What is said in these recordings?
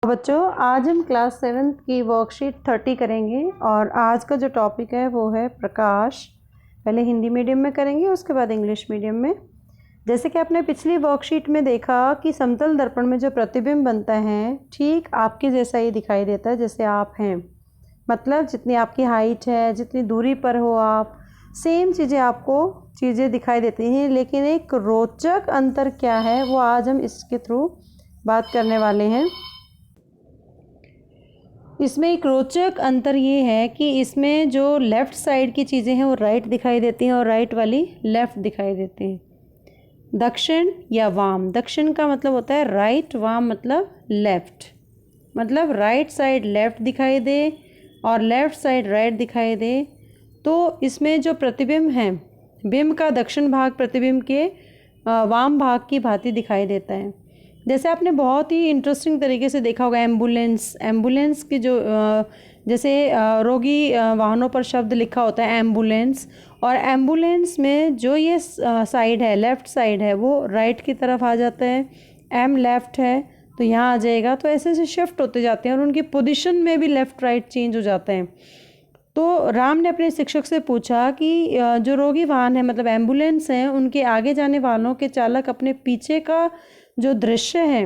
तो बच्चों आज हम क्लास 7 की वर्कशीट 30 करेंगे और आज का जो टॉपिक है वो है प्रकाश। पहले हिंदी मीडियम में करेंगे, उसके बाद इंग्लिश मीडियम में। जैसे कि आपने पिछली वर्कशीट में देखा कि समतल दर्पण में जो प्रतिबिंब बनता है ठीक आपके जैसा ही दिखाई देता है जैसे आप हैं। मतलब जितनी आपकी हाइट है, जितनी दूरी पर हो आप, सेम चीज़ें दिखाई देती हैं। लेकिन एक रोचक अंतर क्या है वो आज हम इसके थ्रू बात करने वाले हैं। इसमें एक रोचक अंतर ये है कि इसमें जो लेफ़्ट साइड की चीज़ें हैं वो राइट दिखाई देती हैं और राइट वाली लेफ़्ट दिखाई देती हैं। दक्षिण या वाम, दक्षिण का मतलब होता है राइट, वाम मतलब लेफ़्ट। मतलब राइट साइड लेफ़्ट दिखाई दे और लेफ़्ट साइड राइट दिखाई दे। तो इसमें जो प्रतिबिंब है, बिंब का दक्षिण भाग प्रतिबिंब के वाम भाग की भांति दिखाई देता है। जैसे आपने बहुत ही इंटरेस्टिंग तरीके से देखा होगा एम्बुलेंस की जो जैसे रोगी वाहनों पर शब्द लिखा होता है एम्बुलेंस, और एम्बुलेंस में जो ये साइड है, लेफ़्ट साइड है, वो राइट की तरफ आ जाता है। एम लेफ़्ट है तो यहाँ आ जाएगा। तो ऐसे ऐसे शिफ्ट होते जाते हैं और उनकी पोजीशन में भी लेफ़्ट राइट चेंज हो जाते हैं। तो राम ने अपने शिक्षक से पूछा कि जो रोगी वाहन है मतलब एम्बुलेंस हैं, उनके आगे जाने वालों के चालक अपने पीछे का जो दृश्य है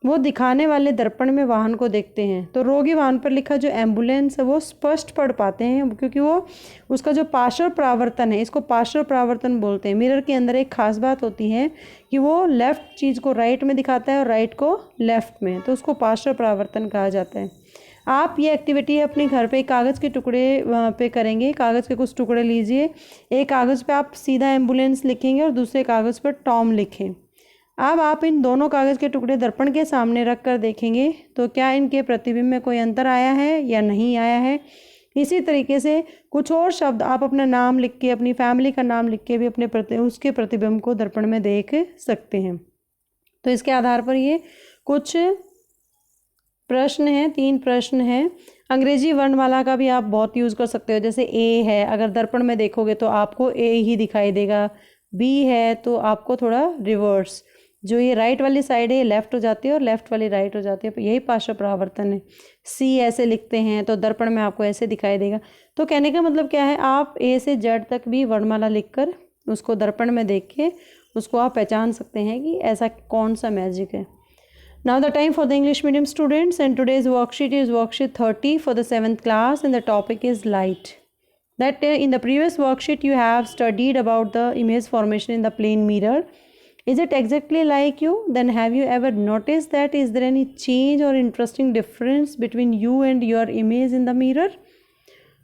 वो दिखाने वाले दर्पण में वाहन को देखते हैं। तो रोगी वाहन पर लिखा जो एम्बुलेंस है वो स्पष्ट पढ़ पाते हैं, क्योंकि वो उसका जो पार्श्व परावर्तन है, इसको पार्श्व परावर्तन बोलते हैं। मिरर के अंदर एक खास बात होती है कि वो लेफ़्ट चीज़ को राइट में दिखाता है और राइट को लेफ़्ट में, तो उसको पार्श्व परावर्तन कहा जाता है। आप ये एक्टिविटी अपने घर पे कागज़ के टुकड़े पे करेंगे। कागज़ के कुछ टुकड़े लीजिए, एक कागज़ पे आप सीधा एम्बुलेंस लिखेंगे और दूसरे कागज़ पर टॉम लिखें। अब आप इन दोनों कागज़ के टुकड़े दर्पण के सामने रख कर देखेंगे तो क्या इनके प्रतिबिंब में कोई अंतर आया है या नहीं आया है। इसी तरीके से कुछ और शब्द आप अपना नाम लिख के, अपनी फैमिली का नाम लिख के भी उसके प्रतिबिंब को दर्पण में देख सकते हैं। तो इसके आधार पर ये कुछ प्रश्न हैं, 3 प्रश्न हैं। अंग्रेजी वर्णमाला का भी आप बहुत यूज़ कर सकते हो। जैसे ए है, अगर दर्पण में देखोगे तो आपको ए ही दिखाई देगा। बी है तो आपको थोड़ा रिवर्स, जो ये राइट वाली साइड है ये लेफ़्ट हो जाती है और लेफ़्ट वाली राइट हो जाती है, यही पार्श्व परावर्तन है। सी ऐसे लिखते हैं तो दर्पण में आपको ऐसे दिखाई देगा। तो कहने का मतलब क्या है, आप ए से जेड तक भी वर्णमाला लिखकर उसको दर्पण में देख के उसको आप पहचान सकते हैं कि ऐसा कौन सा मैजिक है। Now the time for the English medium students, and today's worksheet is worksheet 30 for the 7th class, and the topic is light. That in the previous worksheet you have studied about the image formation in the plane mirror. Is it exactly like you? Then have you ever noticed that is there any change or interesting difference between you and your image in the mirror?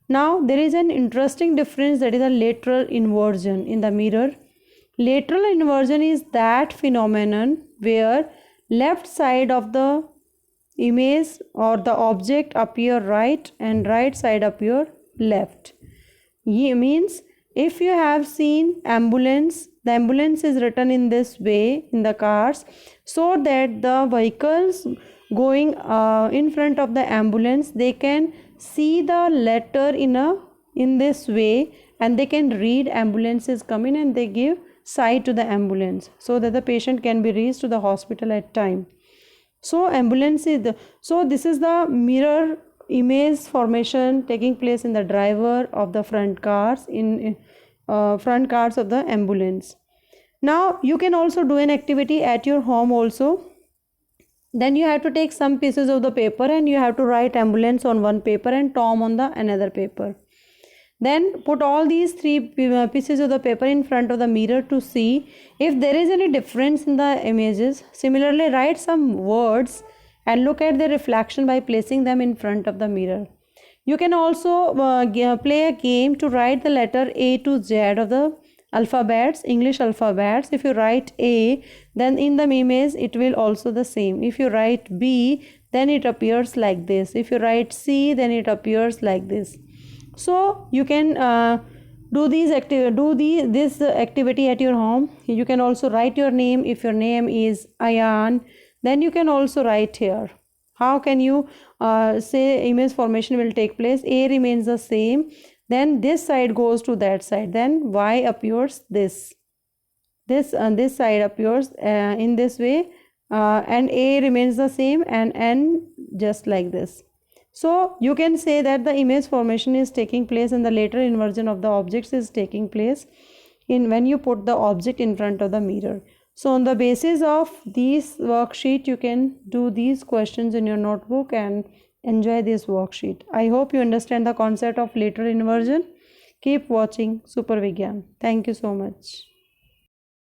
Now there is an interesting difference, that is a lateral inversion in the mirror. Lateral inversion is that phenomenon where left side of the image or the object appear right and right side appear left. It means if you have seen ambulance, the ambulance is written in this way in the cars, so that the vehicles going in front of the ambulance, they can see the letter in this way, and they can read ambulance is coming, and they give side to the ambulance so that the patient can be reached to the hospital at time. So this is the mirror image formation taking place in the driver of the front cars, in front cars of the ambulance. Now you can also do an activity at your home also. Then you have to take some pieces of the paper and you have to write ambulance on one paper and Tom on the another paper. Then put all these 3 pieces of the paper in front of the mirror to see if there is any difference in the images. Similarly, write some words and look at their reflection by placing them in front of the mirror. You can also play a game to write the letter A to Z of the alphabets, English alphabets. If you write A, then in the image it will also the same. If you write B, then it appears like this. If you write C, then it appears like this. So you can do this activity at your home. You can also write your name. If your name is Ayan, then you can also write here. How can you say image formation will take place? A remains the same, then this side goes to that side, then Y appears this side appears in this way, and A remains the same and N just like this. So you can say that the image formation is taking place and the later inversion of the objects is taking place in when you put the object in front of the mirror. So on the basis of these worksheet, you can do these questions in your notebook and enjoy this worksheet. I hope you understand the concept of later inversion. Keep watching Super Vigyan. Thank you so much.